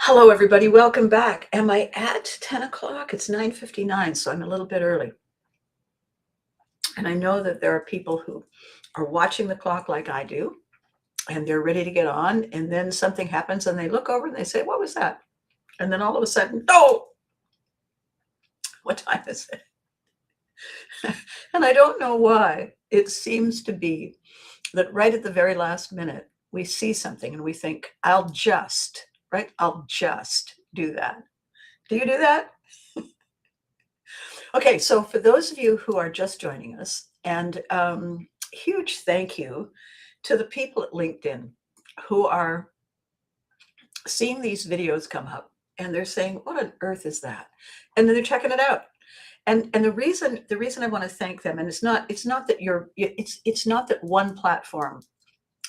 Hello, everybody. Welcome back. Am I at 10 o'clock? It's 9:59, so I'm a little bit early. And I know that there are people who are watching the clock like I do, and they're ready to get on. And then something happens and they look over and they say, "What was that?" And then all of a sudden, oh, what time is it? And I don't know why. It seems to be that right at the very last minute, we see something and we think, right? I'll just do that. Do you do that? Okay, so for those of you who are just joining us, and huge thank you to the people at LinkedIn who are seeing these videos come up and they're saying, "What on earth is that?" And then they're checking it out. And the reason I want to thank them, and it's not that it's not that one platform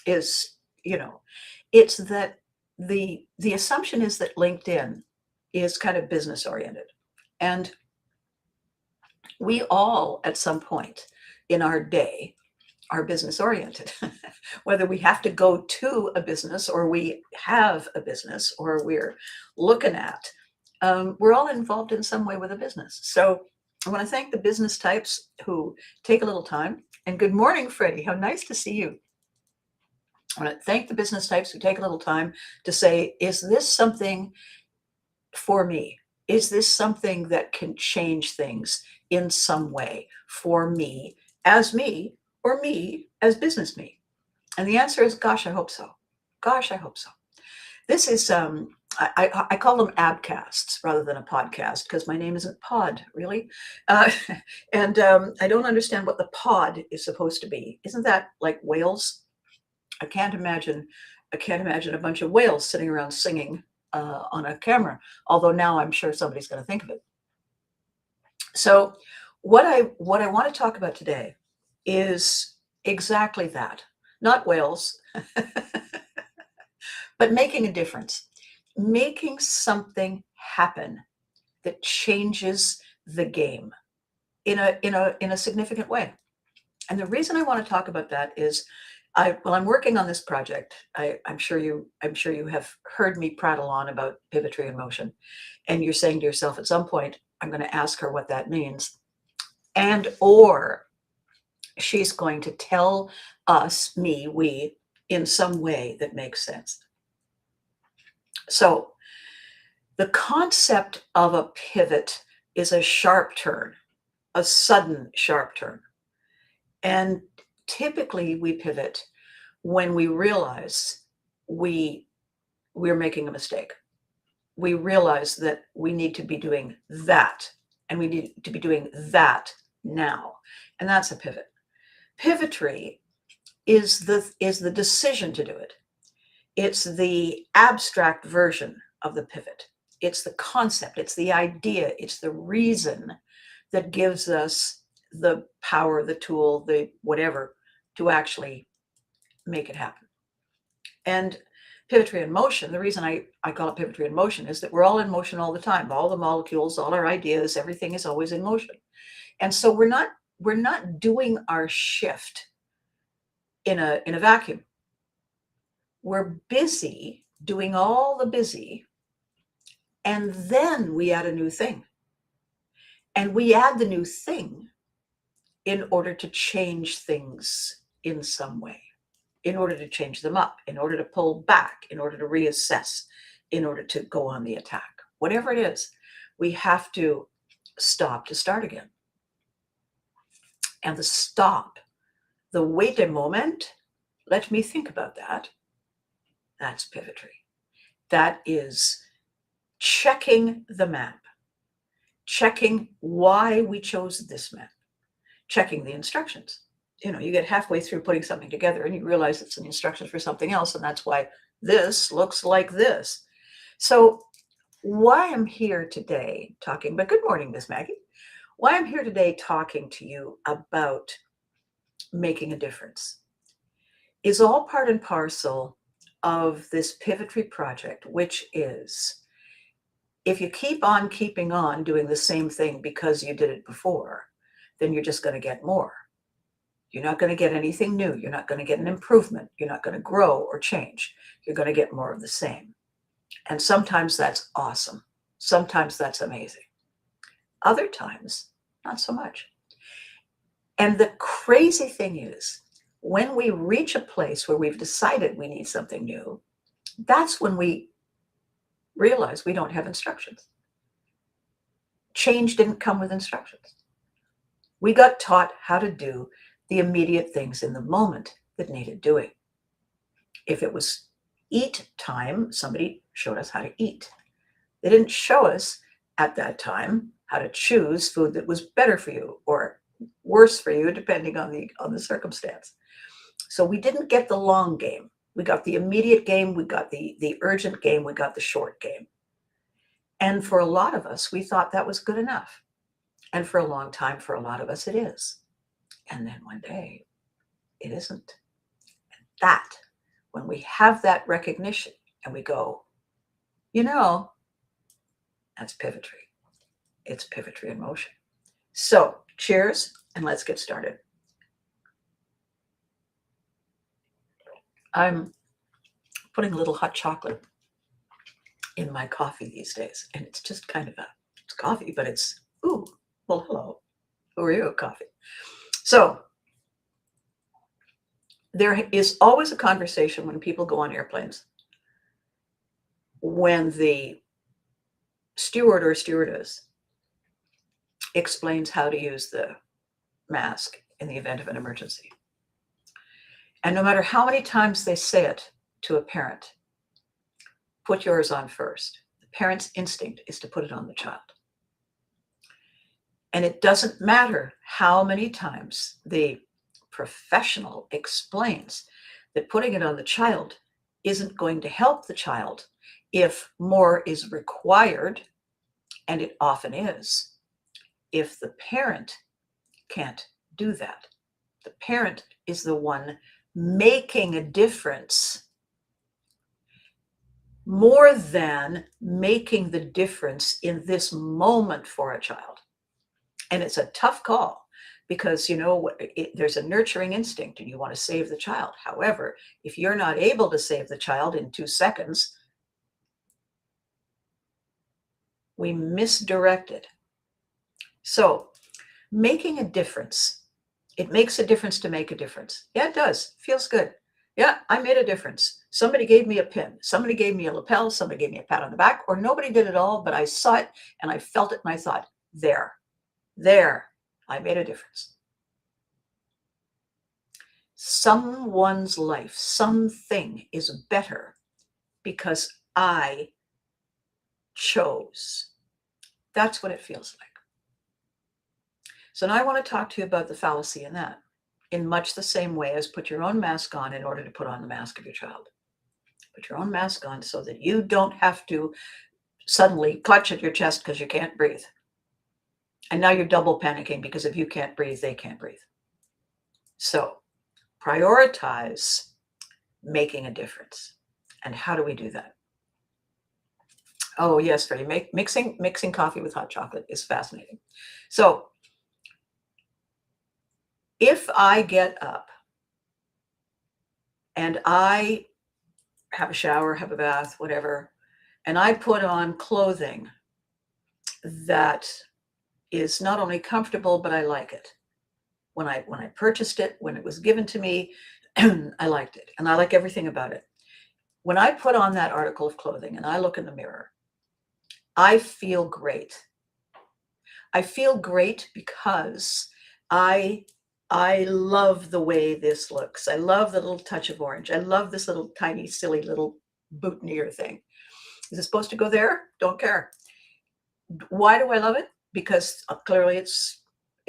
is, it's that the assumption is that LinkedIn is kind of business oriented. And we all, at some point in our day, are business oriented. Whether we have to go to a business or we have a business or we're looking at, we're all involved in some way with a business. So I want to thank the business types who take a little time. And good morning, Freddie. How nice to see you. I want to thank the business types who take a little time to say, is this something for me? Is this something that can change things in some way for me or me as business me? And the answer is, gosh, I hope so. Gosh, I hope so. This is, I call them ABCASTs rather than a podcast because my name isn't Pod, really. And I don't understand what the pod is supposed to be. Isn't that like whales? I can't imagine a bunch of whales sitting around singing on a camera, although now I'm sure somebody's going to think of it. So what I want to talk about today is exactly that. Not whales, but making a difference, making something happen that changes the game in a significant way. And the reason I want to talk about that is while I'm working on this project, I'm sure you have heard me prattle on about Pivotry in motion, and you're saying to yourself, at some point, I'm going to ask her what that means, or she's going to tell us, we, in some way that makes sense. So the concept of a pivot is a sharp turn, a sudden sharp turn. And typically we pivot when we realize we're making a mistake. We realize that we need to be doing that, and we need to be doing that now. And that's a pivot. Pivotry is the decision to do it. It's the abstract version of the pivot. It's the concept, it's the idea, it's the reason that gives us the power, the tool, the whatever, to actually make it happen. And Pivotry in motion, the reason I call it Pivotry in motion is that we're all in motion all the time. All the molecules, all our ideas, everything is always in motion. And so we're not doing our shift in a vacuum. We're busy doing all the busy, and then we add a new thing. And we add the new thing in order to change things in some way, in order to change them up, in order to pull back, in order to reassess, in order to go on the attack. Whatever it is, we have to stop to start again. And the stop, the wait a moment, let me think about that, that's Pivotry. That is checking the map, checking why we chose this map, checking the instructions. You get halfway through putting something together and you realize it's an instruction for something else, and that's why this looks like this. So why I'm here today talking, but good morning, Miss Maggie. Why I'm here today talking to you about making a difference is all part and parcel of this Pivotry project, which is, if you keep on keeping on doing the same thing because you did it before, then you're just going to get more. You're not going to get anything new. You're not going to get an improvement. You're not going to grow or change. You're going to get more of the same. And sometimes that's awesome. Sometimes that's amazing. Other times, not so much. And the crazy thing is, when we reach a place where we've decided we need something new, that's when we realize we don't have instructions. Change didn't come with instructions. We got taught how to do the immediate things in the moment that needed doing. If it was eat time, somebody showed us how to eat. They didn't show us at that time how to choose food that was better for you or worse for you, depending on the circumstance. So we didn't get the long game. We got the immediate game, we got the urgent game, we got the short game. And for a lot of us, we thought that was good enough. And for a long time, for a lot of us, it is. And then one day, it isn't. And that, when we have that recognition and we go, you know, that's Pivotry. It's Pivotry in motion. So cheers, and let's get started. I'm putting a little hot chocolate in my coffee these days, and it's just kind of it's coffee, but it's, ooh, well, hello. Who are you, coffee? So there is always a conversation when people go on airplanes, when the steward or stewardess explains how to use the mask in the event of an emergency. And no matter how many times they say it to a parent, put yours on first. The parent's instinct is to put it on the child. And it doesn't matter how many times the professional explains that putting it on the child isn't going to help the child if more is required, and it often is, if the parent can't do that. The parent is the one making a difference more than making the difference in this moment for a child. And it's a tough call because, there's a nurturing instinct and you want to save the child. However, if you're not able to save the child in 2 seconds, we misdirected. So making a difference, it makes a difference to make a difference. Yeah, it does. Feels good. Yeah, I made a difference. Somebody gave me a pin. Somebody gave me a lapel. Somebody gave me a pat on the back, or nobody did it all, but I saw it and I felt it and I thought, there, I made a difference. Someone's life, something is better because I chose. That's what it feels like. So now I want to talk to you about the fallacy in that, in much the same way as put your own mask on in order to put on the mask of your child. Put your own mask on so that you don't have to suddenly clutch at your chest because you can't breathe. And now you're double panicking because if you can't breathe, they can't breathe. So prioritize making a difference. And how do we do that? Oh, yes, Freddie, mixing coffee with hot chocolate is fascinating. So if I get up and I have a shower, have a bath, whatever, and I put on clothing that is not only comfortable, but I like it. When I purchased it, when it was given to me, I liked it, and I like everything about it. When I put on that article of clothing and I look in the mirror, I feel great. I feel great because I love the way this looks. I love the little touch of orange. I love this little tiny, silly little boutonniere thing. Is it supposed to go there? Don't care. Why do I love it? Because clearly it's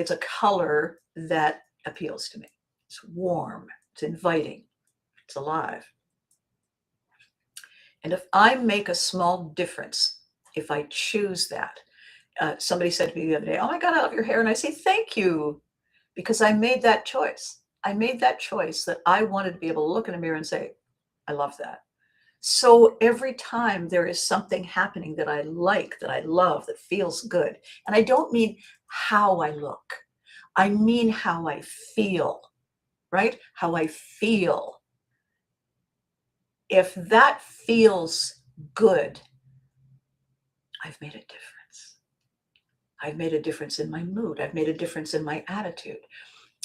a color that appeals to me. It's warm, it's inviting, it's alive. And if I make a small difference, if I choose that, somebody said to me the other day, "Oh my God, I love your hair." And I say, "Thank you," because I made that choice. I made that choice that I wanted to be able to look in a mirror and say, "I love that." So every time there is something happening that I like, that I love, that feels good, and I don't mean how I look, I mean how I feel, right? How I feel. If that feels good, I've made a difference. I've made a difference in my mood. I've made a difference in my attitude.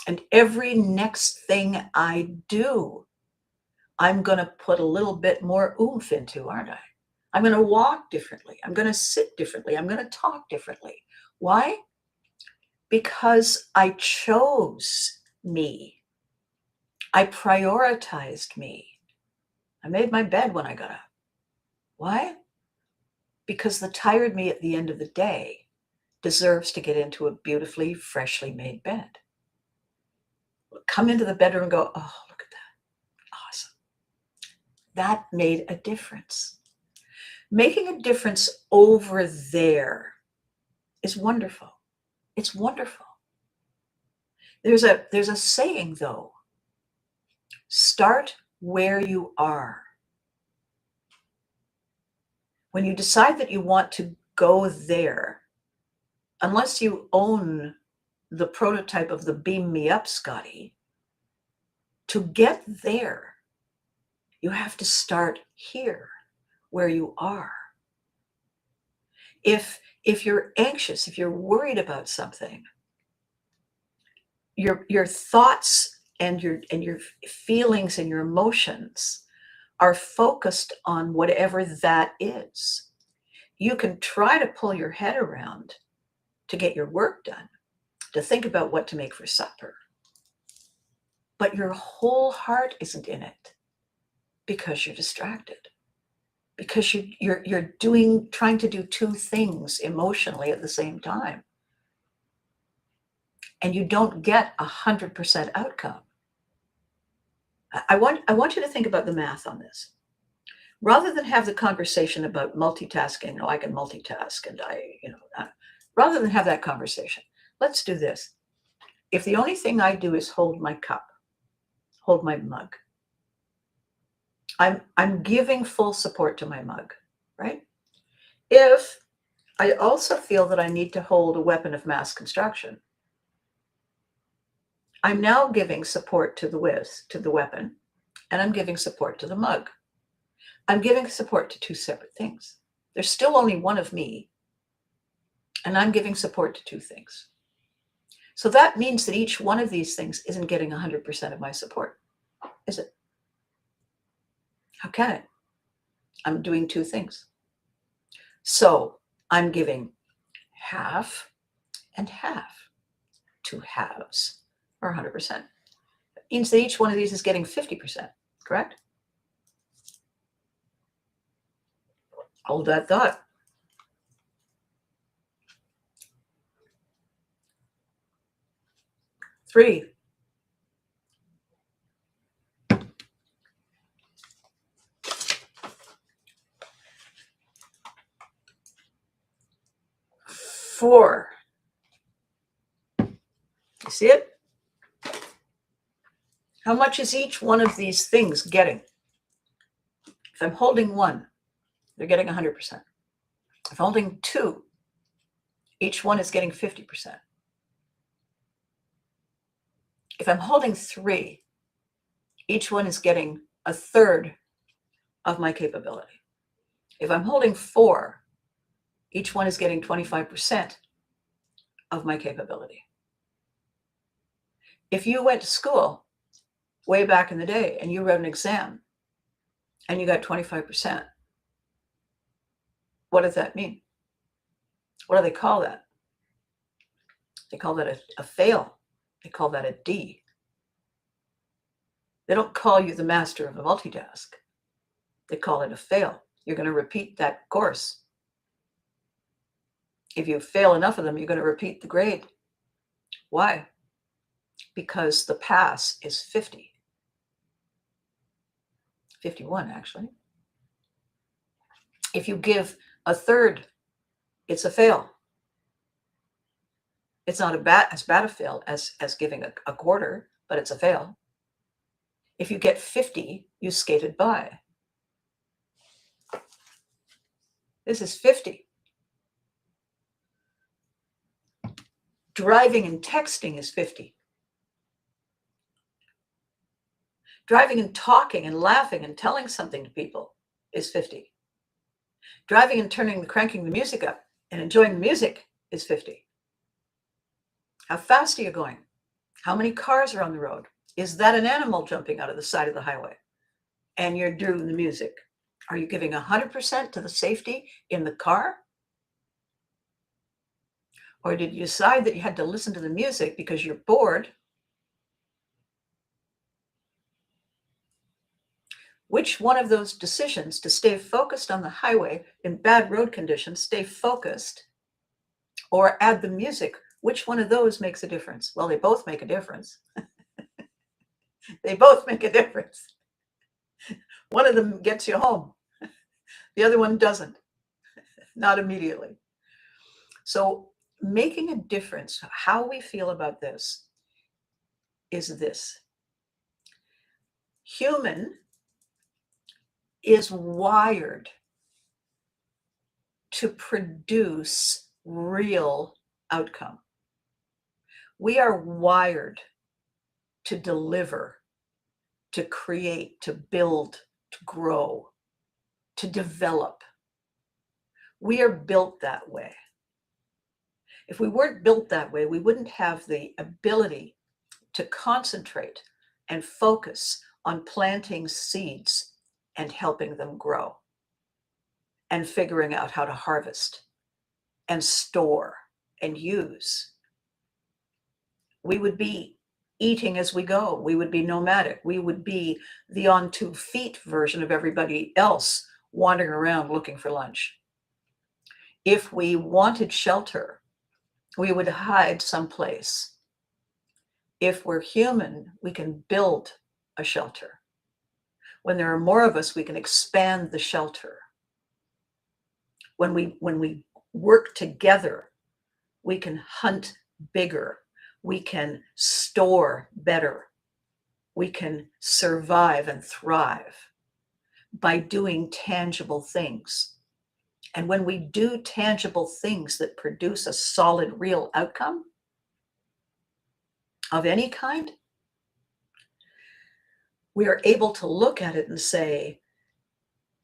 And every next thing I do, I'm going to put a little bit more oomph into, aren't I? I'm going to walk differently. I'm going to sit differently. I'm going to talk differently. Why? Because I chose me. I prioritized me. I made my bed when I got up. Why? Because the tired me at the end of the day deserves to get into a beautifully, freshly made bed. Come into the bedroom and go, oh, look at that. Awesome. That made a difference. Making a difference over there is wonderful. It's wonderful. There's a saying, though. Start where you are. When you decide that you want to go there, unless you own the prototype of the Beam Me Up, Scotty, to get there, you have to start here, where you are. If you're anxious, if you're worried about something, your thoughts and your feelings and your emotions are focused on whatever that is. You can try to pull your head around to get your work done, to think about what to make for supper, but your whole heart isn't in it because you're distracted, because you're trying to do two things emotionally at the same time, and you don't get 100% outcome. I want you to think about the math on this. Rather than have the conversation about multitasking, I can multitask, and rather than have that conversation, let's do this. If the only thing I do is hold my cup, hold my mug, I'm giving full support to my mug, right? If I also feel that I need to hold a weapon of mass construction, I'm now giving support to the weapon, and I'm giving support to the mug. I'm giving support to two separate things. There's still only one of me, and I'm giving support to two things. So that means that each one of these things isn't getting 100% of my support, is it? How can it? I'm doing two things. So I'm giving half and half. Two halves are 100%. That means that each one of these is getting 50%, correct? Hold that thought. Three. Four. You see it? How much is each one of these things getting? If I'm holding one, they're getting 100%. If I'm holding two, each one is getting 50%. If I'm holding three, each one is getting a third of my capability. If I'm holding four, each one is getting 25% of my capability. If you went to school way back in the day and you wrote an exam and you got 25%, what does that mean? What do they call that? They call that a fail. They call that a D. They don't call you the master of a multitask. They call it a fail. You're going to repeat that course. If you fail enough of them, you're going to repeat the grade. Why? Because the pass is 50. 51, actually. If you give a third, it's a fail. It's not as bad a fail as giving a quarter, but it's a fail. If you get 50, you skated by. This is 50. Driving and texting is 50. Driving and talking and laughing and telling something to people is 50. Driving and cranking the music up and enjoying the music is 50. How fast are you going? How many cars are on the road? Is that an animal jumping out of the side of the highway? And you're doing the music. Are you giving 100% to the safety in the car? Or did you decide that you had to listen to the music because you're bored? Which one of those decisions to stay focused on the highway in bad road conditions, stay focused, or add the music, which one of those makes a difference? Well, they both make a difference. They both make a difference. One of them gets you home. The other one doesn't, not immediately. So making a difference, how we feel about this is this. Human is wired to produce real outcome. We are wired to deliver, to create, to build, to grow, to develop. We are built that way. If we weren't built that way, we wouldn't have the ability to concentrate and focus on planting seeds and helping them grow and figuring out how to harvest and store and use. We would be eating as we go. We would be nomadic. We would be the on 2 feet version of everybody else wandering around looking for lunch. If we wanted shelter, we would hide someplace. If we're human, we can build a shelter. When there are more of us, we can expand the shelter. When we work together, we can hunt bigger. We can store better. We can survive and thrive by doing tangible things. And when we do tangible things that produce a solid, real outcome of any kind, we are able to look at it and say,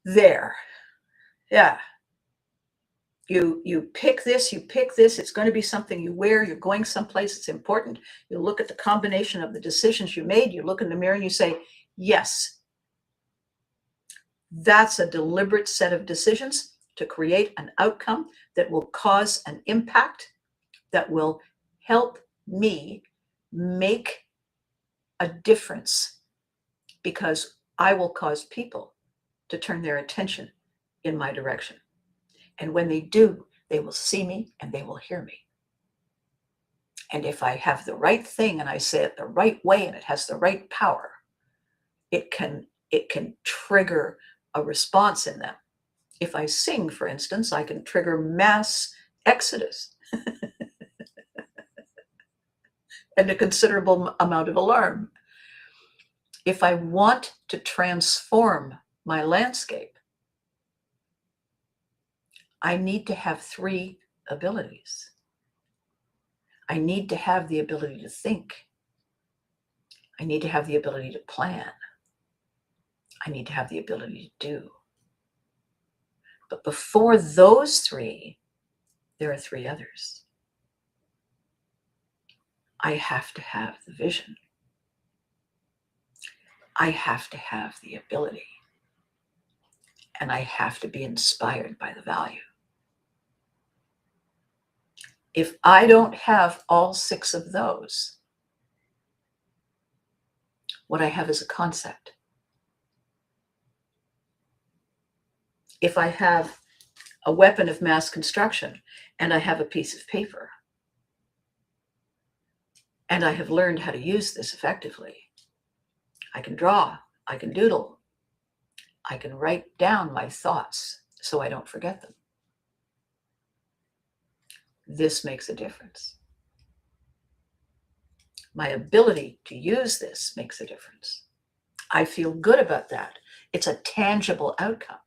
there, yeah, you pick this, it's going to be something you wear, you're going someplace, it's important. You look at the combination of the decisions you made, you look in the mirror and you say, yes, that's a deliberate set of decisions to create an outcome that will cause an impact, that will help me make a difference, because I will cause people to turn their attention in my direction. And when they do, they will see me and they will hear me. And if I have the right thing and I say it the right way and it has the right power, it can trigger a response in them. If I sing, for instance, I can trigger mass exodus and a considerable amount of alarm. If I want to transform my landscape, I need to have 3 abilities. I need to have the ability to think. I need to have the ability to plan. I need to have the ability to do. But before those 3, there are 3 others. I have to have the vision. I have to have the ability. And I have to be inspired by the value. If I don't have all 6 of those, what I have is a concept. If I have a weapon of mass construction and I have a piece of paper and I have learned how to use this effectively, I can draw, I can doodle, I can write down my thoughts so I don't forget them. This makes a difference. My ability to use this makes a difference. I feel good about that. It's a tangible outcome.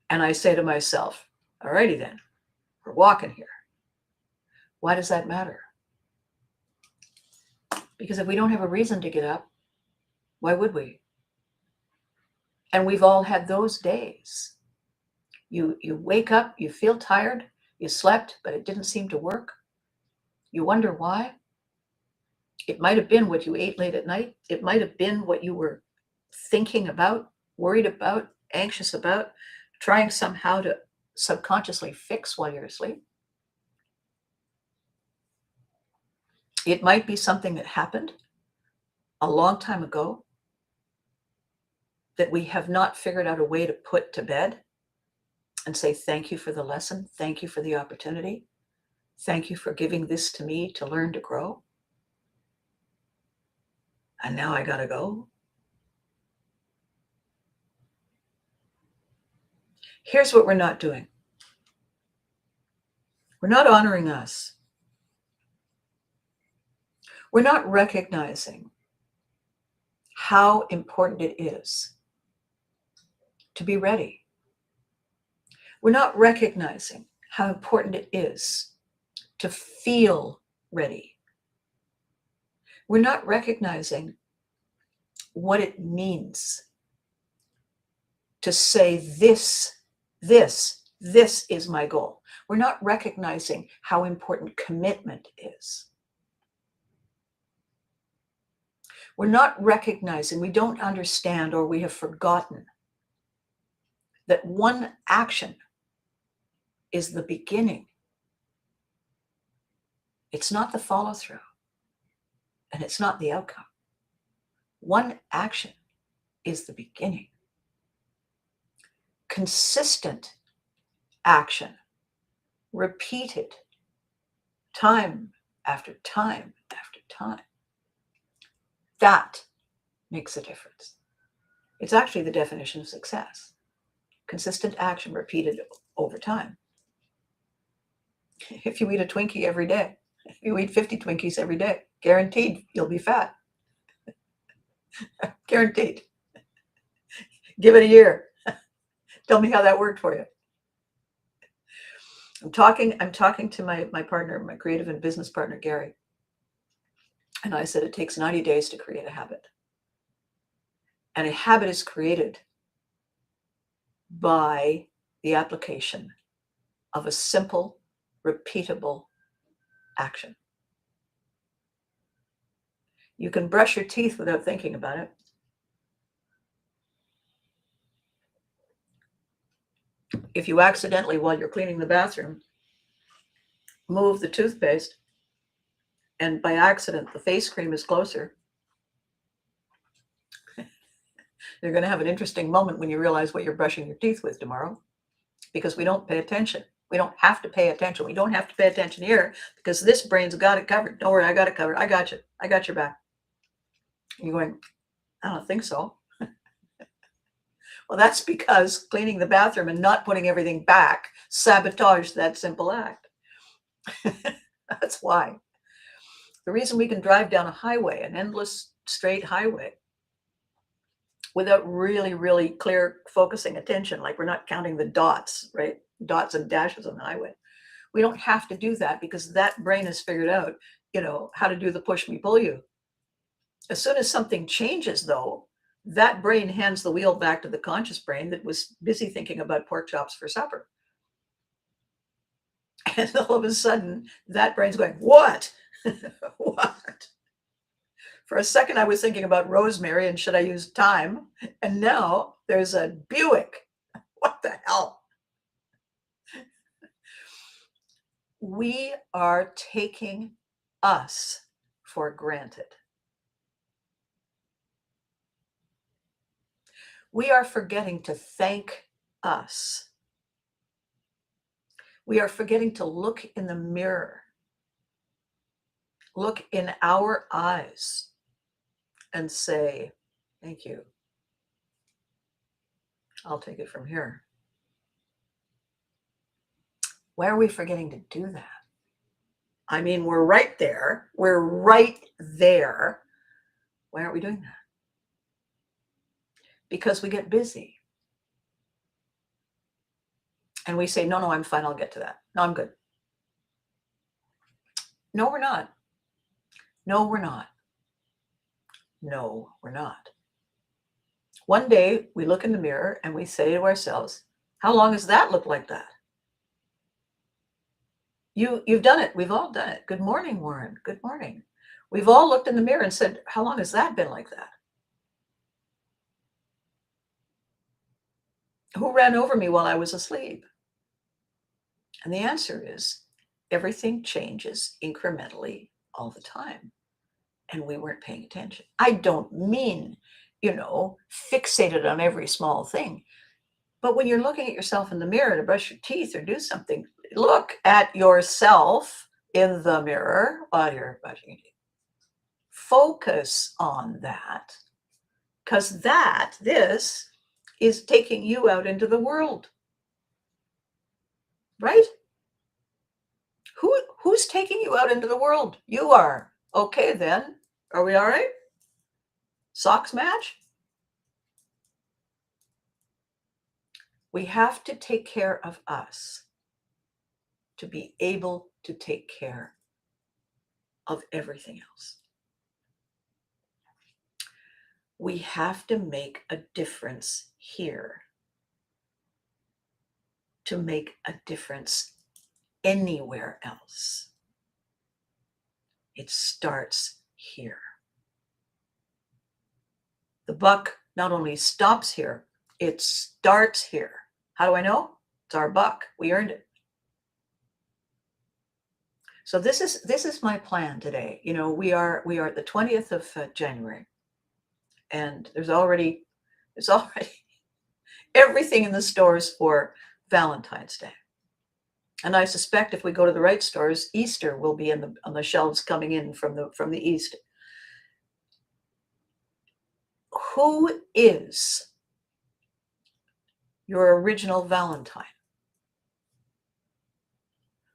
And I say to myself, all righty then, we're walking here. Why does that matter? Because if we don't have a reason to get up, why would we? And we've all had those days You wake up, you feel tired, you slept, but it didn't seem to work. You wonder why. It might have been what you ate late at night. It might have been what you were thinking about, worried about, anxious about, trying somehow to subconsciously fix while you're asleep. It might be something that happened a long time ago that we have not figured out a way to put to bed and say, thank you for the lesson. Thank you for the opportunity. Thank you for giving this to me to learn to grow. And now I gotta go. Here's what we're not doing. We're not honoring us. We're not recognizing how important it is to be ready. We're not recognizing how important it is to feel ready. We're not recognizing what it means to say this is my goal. We're not recognizing how important commitment is. We're not recognizing, we don't understand, or we have forgotten that one action is the beginning. It's not the follow through, and it's not the outcome. One action is the beginning. Consistent action, repeated time after time after time, that makes a difference. It's actually the definition of success. Consistent action repeated over time. If you eat a Twinkie every day, if you eat 50 Twinkies every day, guaranteed you'll be fat. Guaranteed. Give it a year. Tell me how that worked for you. I'm talking to my partner, my creative and business partner, Gary. And I said, it takes 90 days to create a habit. And a habit is created by the application of a simple, repeatable action. You can brush your teeth without thinking about it. If you accidentally, while you're cleaning the bathroom, move the toothpaste, and by accident the face cream is closer, you're going to have an interesting moment when you realize what you're brushing your teeth with tomorrow, because we don't pay attention. We don't have to pay attention. We don't have to pay attention here because this brain's got it covered. Don't worry, I got it covered. I got you. I got your back. And you're going, I don't think so. Well, that's because cleaning the bathroom and not putting everything back sabotaged that simple act. That's why. The reason we can drive down a highway, an endless straight highway, without really, really clear focusing attention, like we're not counting the dots, right? Dots and dashes on the highway. We don't have to do that because that brain has figured out, how to do the push me, pull you. As soon as something changes, though, that brain hands the wheel back to the conscious brain that was busy thinking about pork chops for supper. And all of a sudden, that brain's going, what? What? For a second, I was thinking about rosemary and should I use thyme? And now there's a Buick. What the hell? We are taking us for granted. We are forgetting to thank us. We are forgetting to look in the mirror, look in our eyes, and say, thank you. I'll take it from here. Why are we forgetting to do that? I mean, we're right there. We're right there. Why aren't we doing that? Because we get busy. And we say, no, I'm fine. I'll get to that. No, I'm good. No, we're not. No, we're not. No, we're not. One day we look in the mirror and we say to ourselves, How long has that looked like that? You've done it. We've all done it. Good morning, Warren. Good morning. We've all looked in the mirror and said, how long has that been like that? Who ran over me while I was asleep? And the answer is everything changes incrementally all the time. And we weren't paying attention. I don't mean, fixated on every small thing. But when you're looking at yourself in the mirror to brush your teeth or do something, look at yourself in the mirror while you're brushing your teeth. Focus on that, because this is taking you out into the world, right? Who's taking you out into the world? You are. Okay, then. Are we all right? Socks match? We have to take care of us to be able to take care of everything else. We have to make a difference here to make a difference anywhere else. It starts here. The buck not only stops here, it starts here. How do I know? It's our buck. We earned it. So this is my plan today. We are at the 20th of January, and there's already everything in the stores for Valentine's Day. And I suspect if we go to the right stores, Easter will be on the shelves coming in from the east. Who is your original Valentine?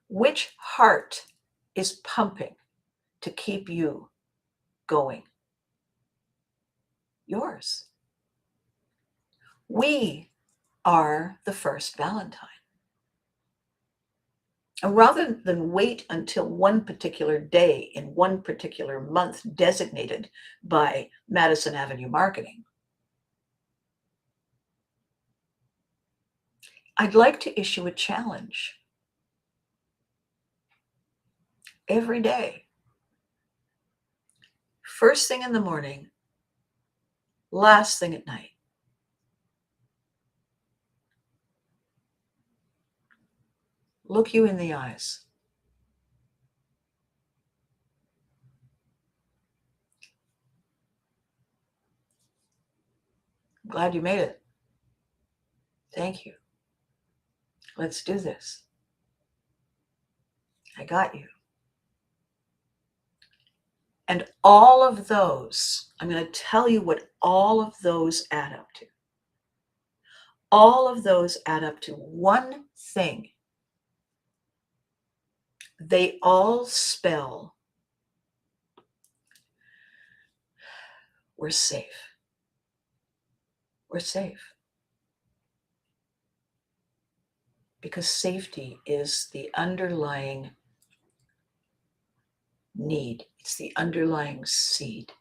Which heart is pumping to keep you going? Yours. We are the first Valentine. And rather than wait until one particular day in one particular month designated by Madison Avenue Marketing, I'd like to issue a challenge every day. First thing in the morning, last thing at night. Look you in the eyes. I'm glad you made it. Thank you. Let's do this. I got you. And all of those, I'm going to tell you what all of those add up to. All of those add up to one thing. They all spell, we're safe. We're safe. Because safety is the underlying need. It's the underlying seed.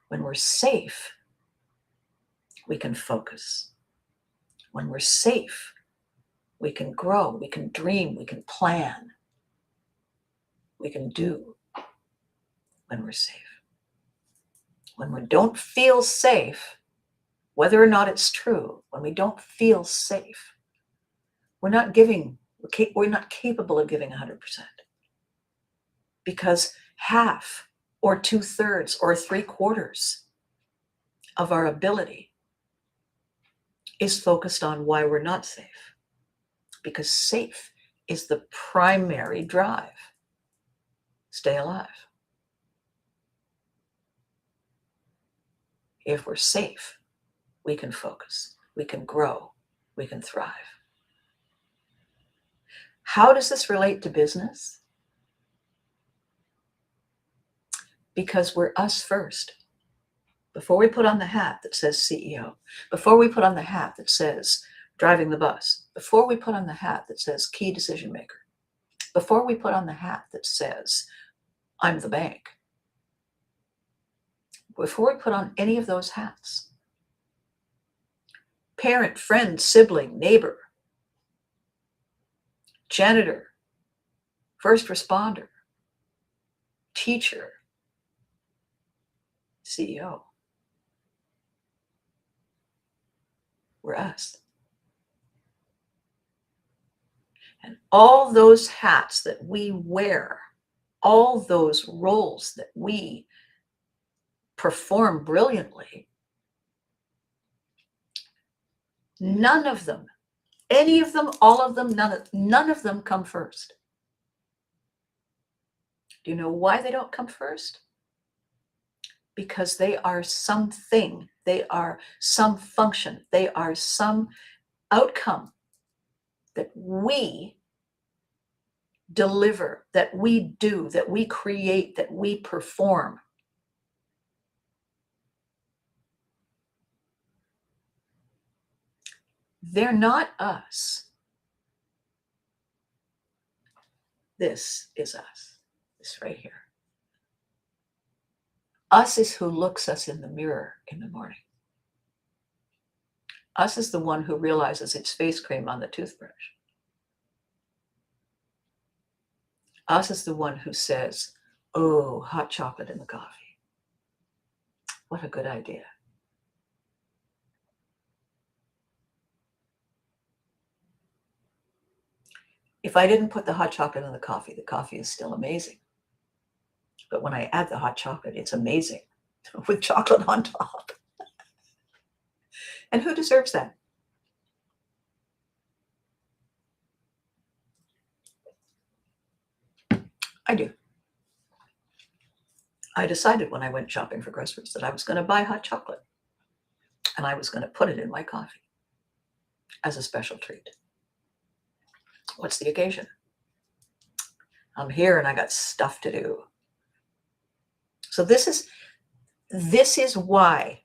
When we're safe, we can focus. When we're safe, we can grow, we can dream, we can plan, we can do when we're safe. When we don't feel safe, whether or not it's true, when we don't feel safe, we're not capable of giving 100%. Because half or 2/3 or 3/4 of our ability is focused on why we're not safe. Because safe is the primary drive. Stay alive. If we're safe, we can focus, we can grow, we can thrive. How does this relate to business? Because we're us first. Before we put on the hat that says CEO, before we put on the hat that says driving the bus, before we put on the hat that says key decision maker, before we put on the hat that says I'm the bank, before we put on any of those hats, parent, friend, sibling, neighbor, janitor, first responder, teacher, CEO. We're us. And all those hats that we wear, all those roles that we perform brilliantly, none of them, any of them, all of them, none of them come first. Do you know why they don't come first? Because they are something, they are some function, they are some outcome that we deliver, that we do, that we create, that we perform. They're not us. This is us, this right here. Us is who looks us in the mirror in the morning. Us is the one who realizes it's face cream on the toothbrush. Us is the one who says, oh, hot chocolate in the coffee. What a good idea. If I didn't put the hot chocolate in the coffee is still amazing. But when I add the hot chocolate, it's amazing with chocolate on top. And who deserves that? I do. I decided when I went shopping for groceries that I was going to buy hot chocolate and I was going to put it in my coffee as a special treat. What's the occasion? I'm here and I got stuff to do. So this is why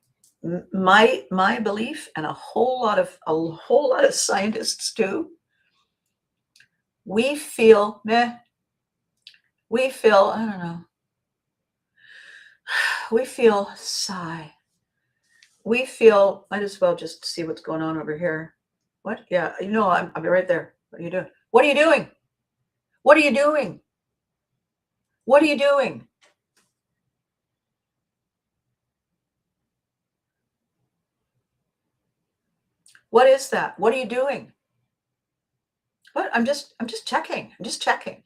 my belief, and a whole lot of scientists too, we feel, I don't know, we feel sigh. We feel, might as well just see what's going on over here. What? Yeah, I'll be right there. What are you doing? What are you doing? What are you doing? What are you doing? What is that? What are you doing? What? I'm just checking. I'm just checking.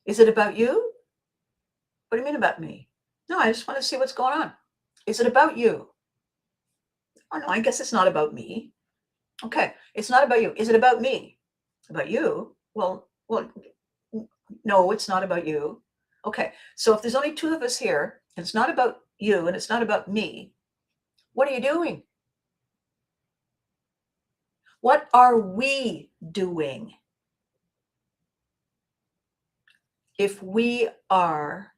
Is it about you? What do you mean about me? No, I just want to see what's going on. Is it about you? Oh no, I guess it's not about me. Okay, it's not about you. Is it about me? About you? Well, no, it's not about you. Okay, so if there's only two of us here, and it's not about you and it's not about me, what are you doing? What are we doing if we are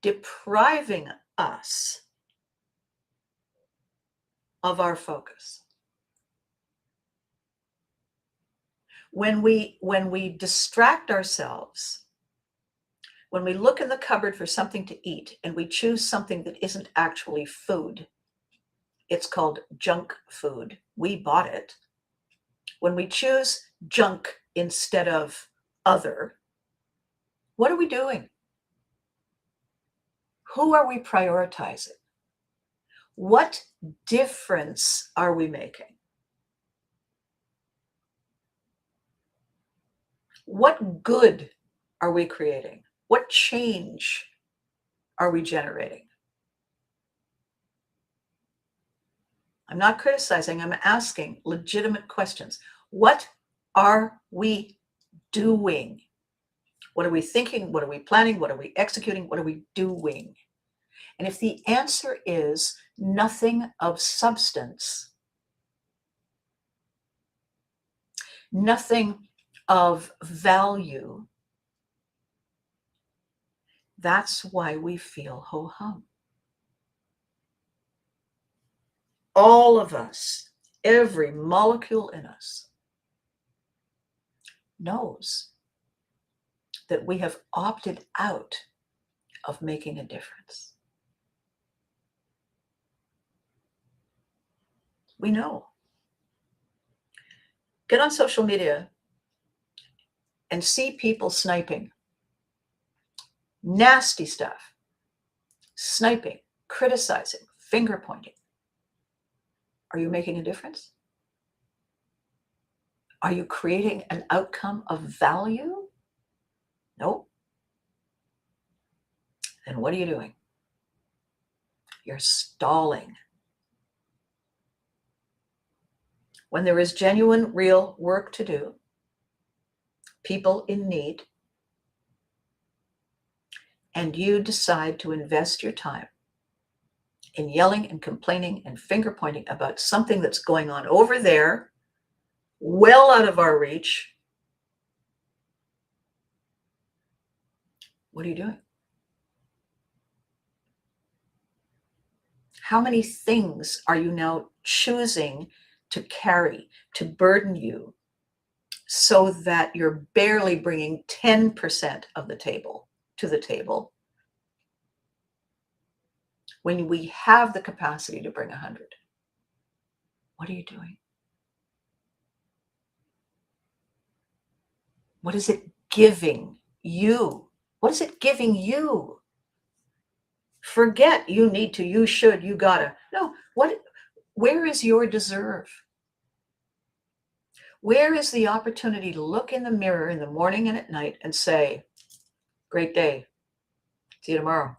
depriving us of our focus? When we distract ourselves, when we look in the cupboard for something to eat and we choose something that isn't actually food, it's called junk food. We bought it. When we choose junk instead of other, what are we doing? Who are we prioritizing? What difference are we making? What good are we creating? What change are we generating? I'm not criticizing, I'm asking legitimate questions. What are we doing? What are we thinking? What are we planning? What are we executing? What are we doing? And if the answer is nothing of substance, nothing of value, that's why we feel ho-hum. All of us, every molecule in us, knows that we have opted out of making a difference. We know. Get on social media and see people sniping, nasty stuff, sniping, criticizing, finger pointing, are you making a difference? Are you creating an outcome of value? Nope. Then what are you doing? You're stalling. When there is genuine, real work to do, people in need, and you decide to invest your time in yelling and complaining and finger pointing about something that's going on over there, well out of our reach, what are you doing? How many things are you now choosing to carry, to burden you, so that you're barely bringing 10% of the table to the table when we have the capacity to bring 100? What are you doing? What is it giving you? What is it giving you? Forget you need to, you should, you gotta. No, where is your deserve? Where is the opportunity to look in the mirror in the morning and at night and say, great day, see you tomorrow?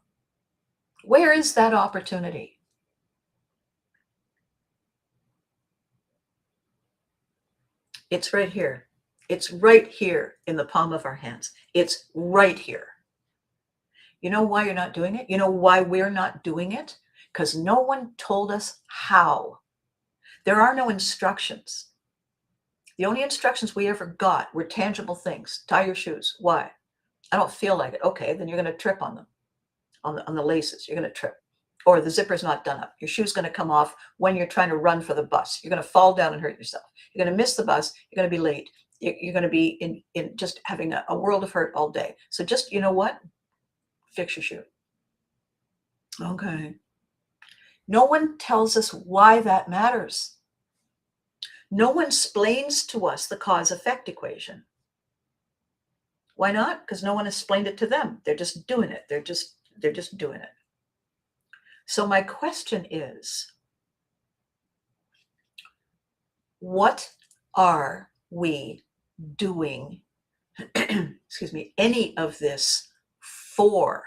Where is that opportunity? It's right here. It's right here in the palm of our hands. It's right here. You know why you're not doing it? You know why we're not doing it? Because no one told us how. There are no instructions. The only instructions we ever got were tangible things. Tie your shoes. Why? I don't feel like it. Okay, then you're going to trip on them, on the laces. You're going to trip. Or the zipper's not done up. Your shoe's going to come off when you're trying to run for the bus. You're going to fall down and hurt yourself. You're going to miss the bus. You're going to be late. You're going to be in just having a world of hurt all day. So just, you know what? Fix your shoe. Okay. No one tells us why that matters. No one explains to us the cause-effect equation. Why not? Because no one explained it to them. They're just doing it. They're just doing it. So my question is, what are we doing, excuse me, any of this for?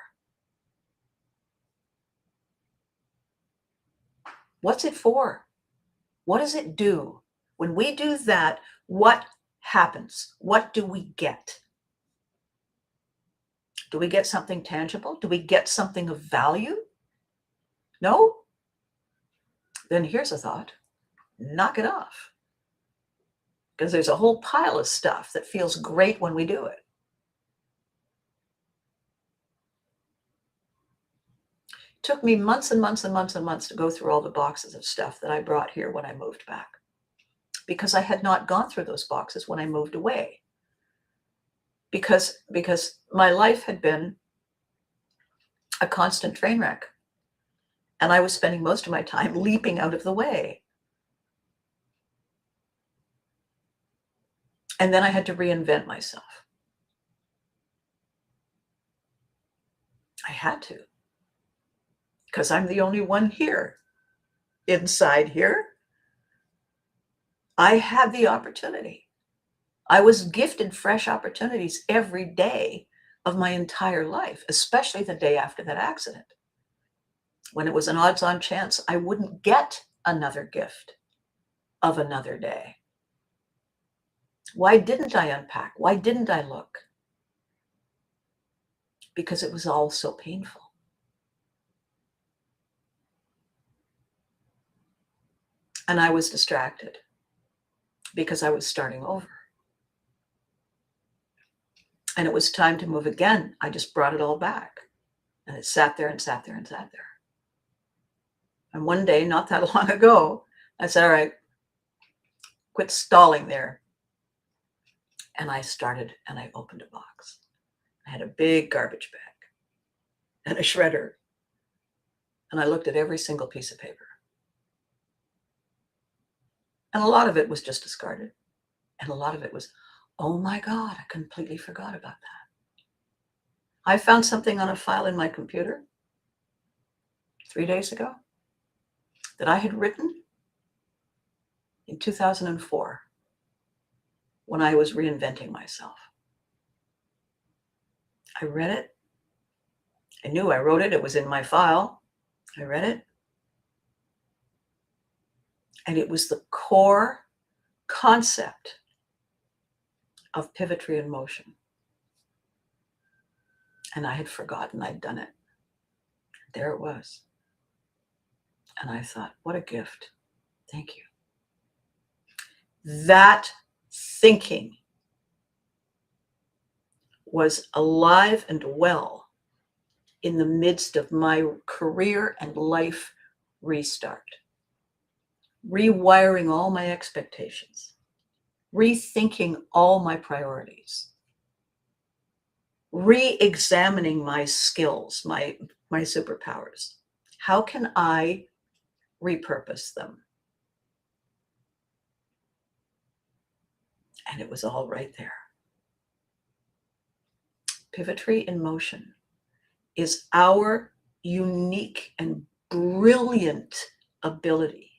What's it for? What does it do? When we do that, what happens? What do we get? Do we get something tangible? Do we get something of value? No? Then here's a thought. Knock it off. Because there's a whole pile of stuff that feels great when we do it. It took me months and months and months and months to go through all the boxes of stuff that I brought here when I moved back, because I had not gone through those boxes when I moved away. Because my life had been a constant train wreck, and I was spending most of my time leaping out of the way. And then I had to reinvent myself. I had to, because I'm the only one here. Inside here, I had the opportunity. I was gifted fresh opportunities every day of my entire life, especially the day after that accident, when it was an odds-on chance I wouldn't get another gift of another day. Why didn't I unpack? Why didn't I look? Because it was all so painful. And I was distracted because I was starting over. And it was time to move again. I just brought it all back. And it sat there and sat there and sat there. And one day, not that long ago, I said, all right, quit stalling there. And I started, and I opened a box. I had a big garbage bag and a shredder. And I looked at every single piece of paper. And a lot of it was just discarded. And a lot of it was Oh my God, I completely forgot about that. I found something on a file in my computer 3 days ago that I had written in 2004 when I was reinventing myself. I read it. I knew I wrote it. It was in my file. I read it. And it was the core concept of Pivotry in motion. And I had forgotten I'd done it. There it was. And I thought, what a gift. Thank you. That thinking was alive and well in the midst of my career and life restart. Rewiring all my expectations, rethinking all my priorities, re-examining my skills, my superpowers. How can I repurpose them? And it was all right there. Pivotry in motion is our unique and brilliant ability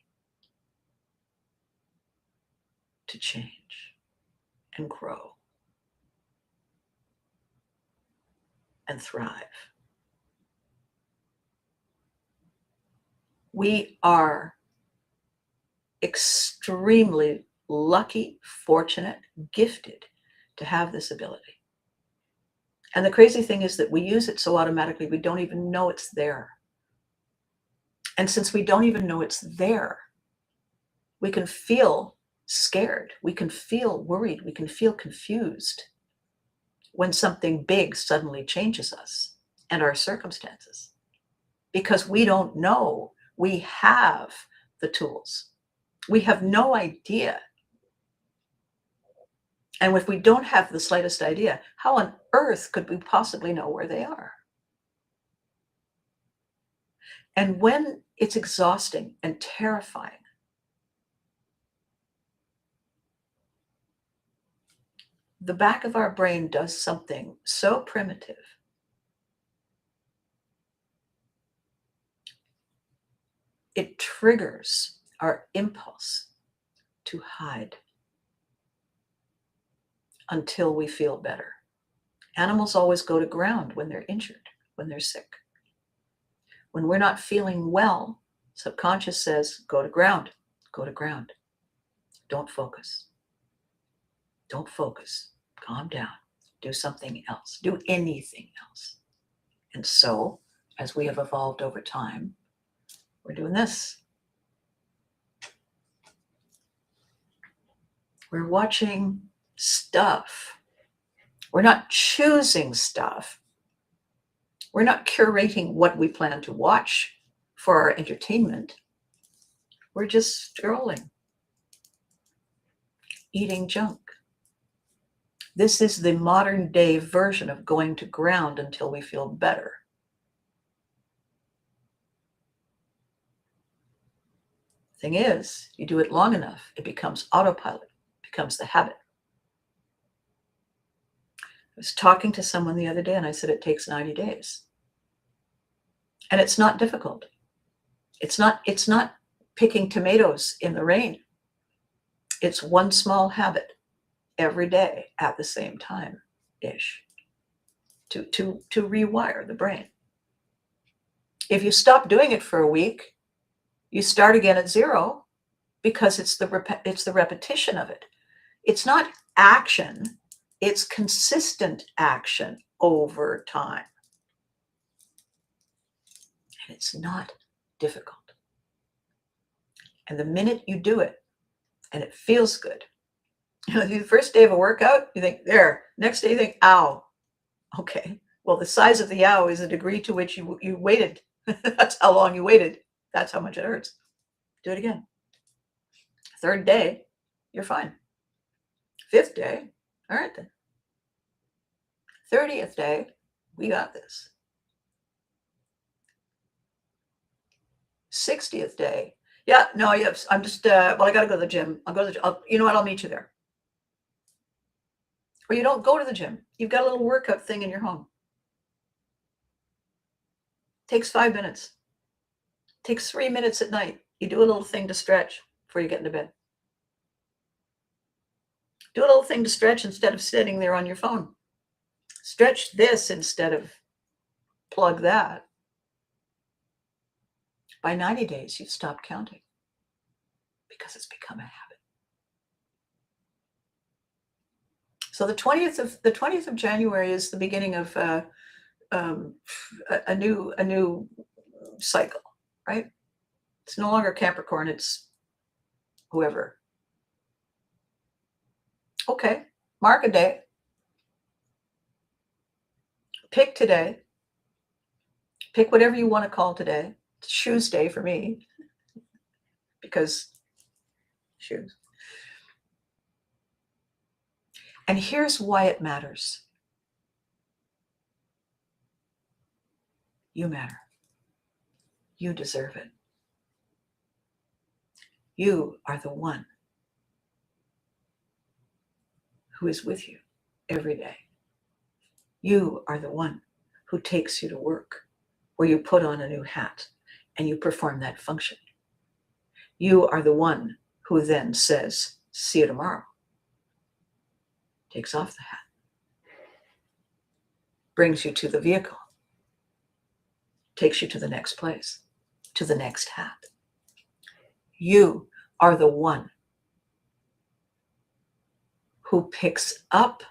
to change and grow and thrive. We are extremely lucky, fortunate, gifted to have this ability. And the crazy thing is that we use it so automatically, we don't even know it's there. And since we don't even know it's there, we can feel scared. We can feel worried. We can feel confused when something big suddenly changes us and our circumstances, because we don't know we have the tools. We have no idea. And if we don't have the slightest idea, how on earth could we possibly know where they are? And when it's exhausting and terrifying, the back of our brain does something so primitive. It triggers our impulse to hide until we feel better. Animals always go to ground when they're injured, when they're sick. When we're not feeling well, subconscious says, go to ground, go to ground. Don't focus. Don't focus. Calm down. Do something else. Do anything else. And so, as we have evolved over time, we're doing this. We're watching stuff. We're not choosing stuff. We're not curating what we plan to watch for our entertainment. We're just scrolling, eating junk. This is the modern day version of going to ground until we feel better. Thing is, you do it long enough, it becomes autopilot, becomes the habit. I was talking to someone the other day and I said it takes 90 days. And it's not difficult. It's not picking tomatoes in the rain. It's one small habit every day at the same time-ish to rewire the brain. If you stop doing it for a week, you start again at zero, because it's the repetition of it. It's not action, it's consistent action over time. And it's not difficult. And the minute you do it and it feels good, the first day of a workout, you think, there. Next day, you think, ow. Okay. Well, the size of the ow is the degree to which you waited. That's how long you waited. That's how much it hurts. Do it again. Third day, you're fine. Fifth day, all right then. 30th day, we got this. 60th day, yeah, no, yes, I'm just, well, I got to go to the gym. I'll go to the gym. You know what? I'll meet you there. Or you don't go to the gym. You've got a little workout thing in your home. Takes 5 minutes. Takes 3 minutes at night. You do a little thing to stretch before you get into bed. Do a little thing to stretch instead of sitting there on your phone. Stretch this instead of plug that. By 90 days, you've stopped counting because it's become a habit. So the 20th of January is the beginning of a new cycle, right? It's no longer Capricorn, it's whoever. Okay, mark a day. Pick today. Pick whatever you want to call today. It's Shoes Day for me, because shoes. And here's why it matters. You matter. You deserve it. You are the one who is with you every day. You are the one who takes you to work, where you put on a new hat and you perform that function. You are the one who then says, see you tomorrow. Takes off the hat. Brings you to the vehicle. Takes you to the next place, to the next hat. You are the one who picks up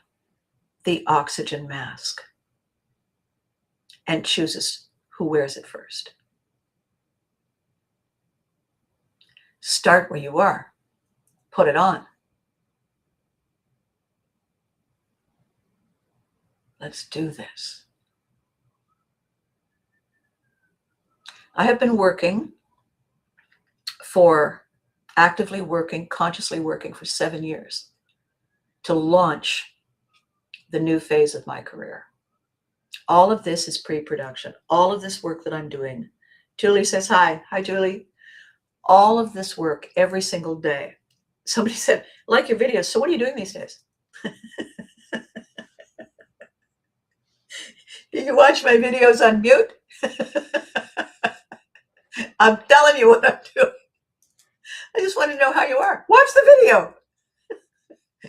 the oxygen mask and chooses who wears it first. Start where you are. Put it on. Let's do this. I have been actively working, consciously working for 7 years to launch the new phase of my career. All of this is pre-production. All of this work that I'm doing. Julie says hi. Hi, Julie. All of this work every single day. Somebody said, like your videos. So what are you doing these days? Do you watch my videos on mute? I'm telling you what I'm doing. I just want to know how you are. Watch the video.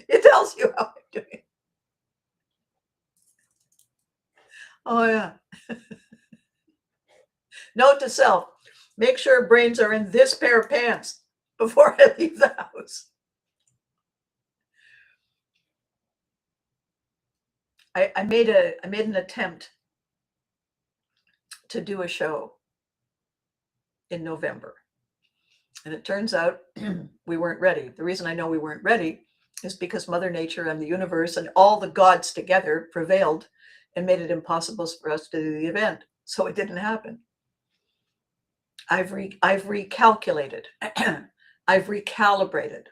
It tells you how I'm doing. Oh, yeah. Note to self, make sure brains are in this pair of pants before I leave the house. I made an attempt to do a show in November. And it turns out we weren't ready. The reason I know we weren't ready is because Mother Nature and the universe and all the gods together prevailed and made it impossible for us to do the event. So it didn't happen. I've recalculated. I've recalibrated.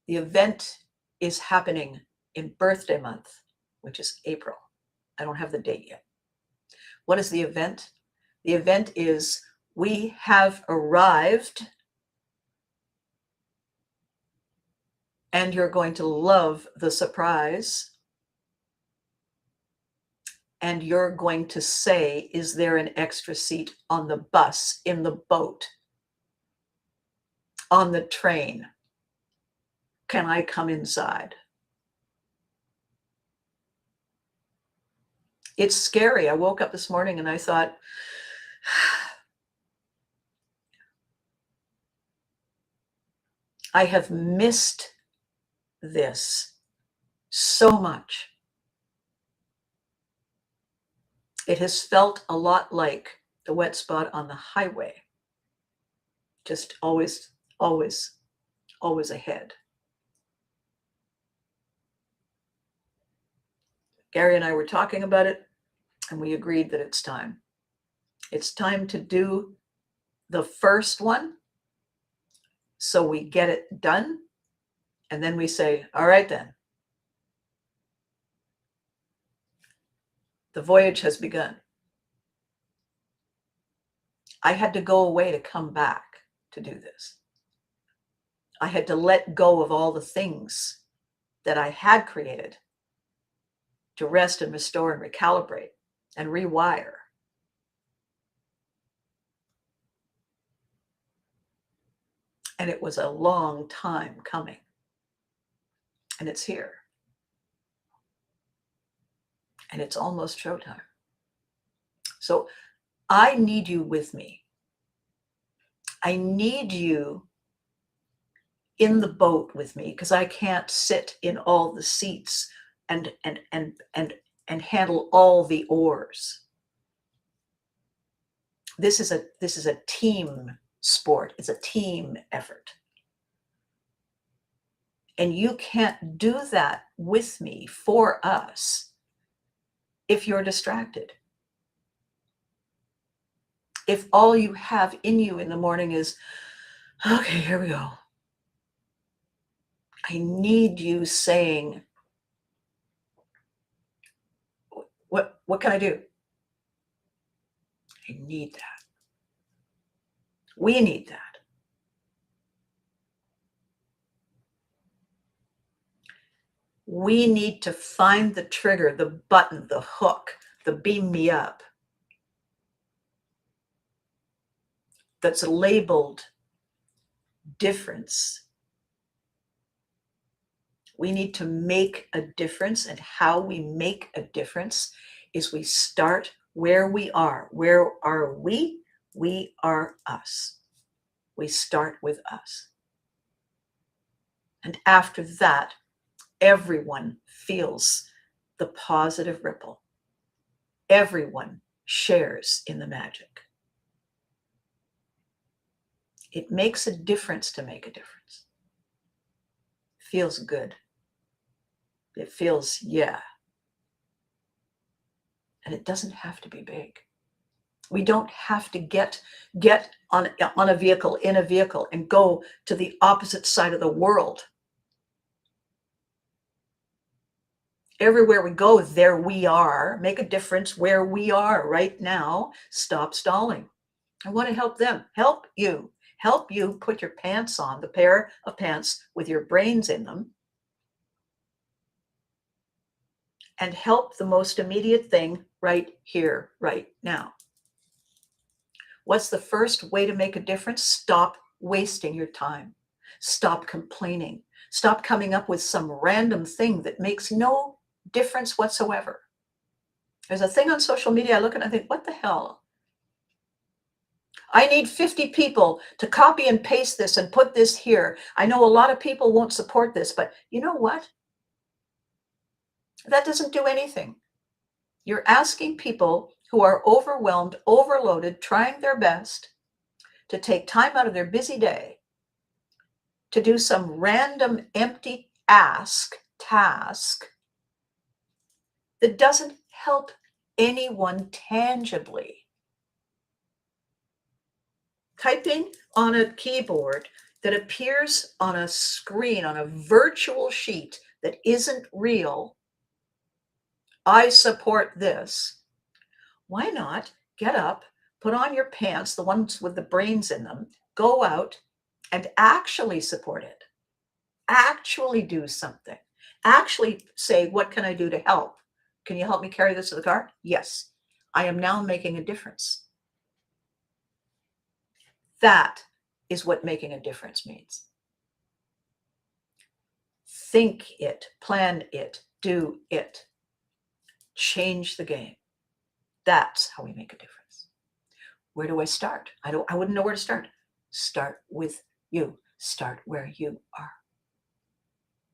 The event is happening in birthday month, which is April. I don't have the date yet. What is the event? The event is we have arrived, and you're going to love the surprise. And you're going to say, is there an extra seat on the bus, in the boat, on the train? Can I come inside? It's scary. I woke up this morning and I thought, I have missed this so much. It has felt a lot like the wet spot on the highway. Just always, always, always ahead. Gary and I were talking about it, and we agreed that it's time. It's time to do the first one so we get it done, and then we say, all right then. The voyage has begun. I had to go away to come back to do this. I had to let go of all the things that I had created to rest and restore and recalibrate and rewire. And it was a long time coming. And it's here. And it's almost showtime. So I need you with me. I need you in the boat with me, because I can't sit in all the seats and handle all the oars. This is a team sport. It's a team effort. And you can't do that with me, for us, if you're distracted. If all you have in you in the morning is, okay, here we go. I need you saying, what can I do? I need that. We need that. We need to find the trigger, the button, the hook, the beam me up that's labeled difference. We need to make a difference, and how we make a difference is we start where we are. Where are we? We are us. We start with us. And after that, everyone feels the positive ripple. Everyone shares in the magic. It makes a difference to make a difference. It feels good. It feels, yeah. And it doesn't have to be big. We don't have to get on a vehicle, in a vehicle, and go to the opposite side of the world. Everywhere we go, there we are. Make a difference where we are right now. Stop stalling. I want to help them, help you put your pants on, the pair of pants with your brains in them, and help the most immediate thing right here, right now. What's the first way to make a difference? Stop wasting your time. Stop complaining. Stop coming up with some random thing that makes no difference whatsoever. There's a thing on social media I look at and I think, what the hell? I need 50 people to copy and paste this and put this here. I know a lot of people won't support this, but you know what? That doesn't do anything. You're asking people who are overwhelmed, overloaded, trying their best to take time out of their busy day to do some random empty task that doesn't help anyone tangibly. Typing on a keyboard that appears on a screen, on a virtual sheet that isn't real, I support this. Why not get up, put on your pants, the ones with the brains in them, go out and actually support it. Actually do something. Actually say, what can I do to help? Can you help me carry this to the car? Yes. I am now making a difference. That is what making a difference means. Think it, plan it, do it. Change the game. That's how we make a difference. Where do I start? I wouldn't know where to start. Start with you. Start where you are.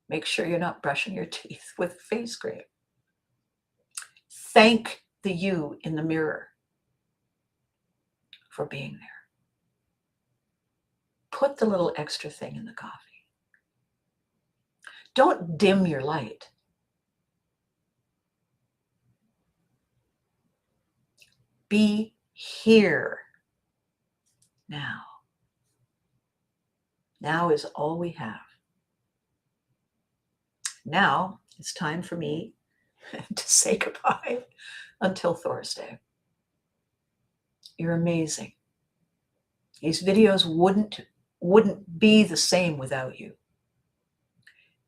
Make sure you're not brushing your teeth with face cream. Thank the you in the mirror for being there. Put the little extra thing in the coffee. Don't dim your light. Be here now. Now is all we have. Now it's time for me to say goodbye until Thursday. You're amazing. These videos wouldn't be the same without you.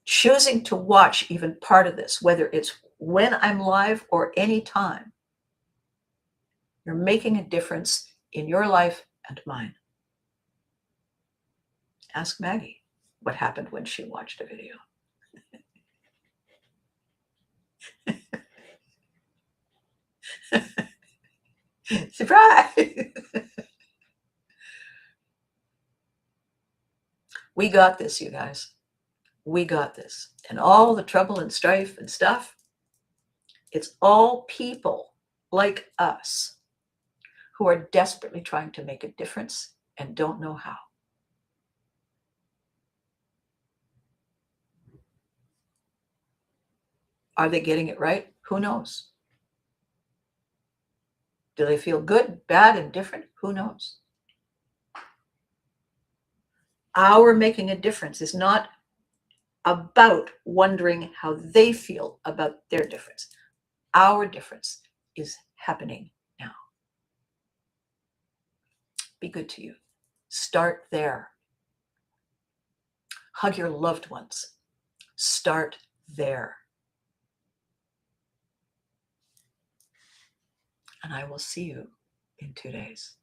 choosing to watch even part of this, whether it's when I'm live or any time, you're making a difference in your life and mine. Ask Maggie what happened when she watched a video. Surprise! We got this, you guys. We got this. And all the trouble and strife and stuff, it's all people like us who are desperately trying to make a difference and don't know how. Are they getting it right? Who knows? Do they feel good, bad, and different? Who knows? Our making a difference is not about wondering how they feel about their difference. Our difference is happening now. Be good to you. Start there. Hug your loved ones. Start there. And I will see you in 2 days.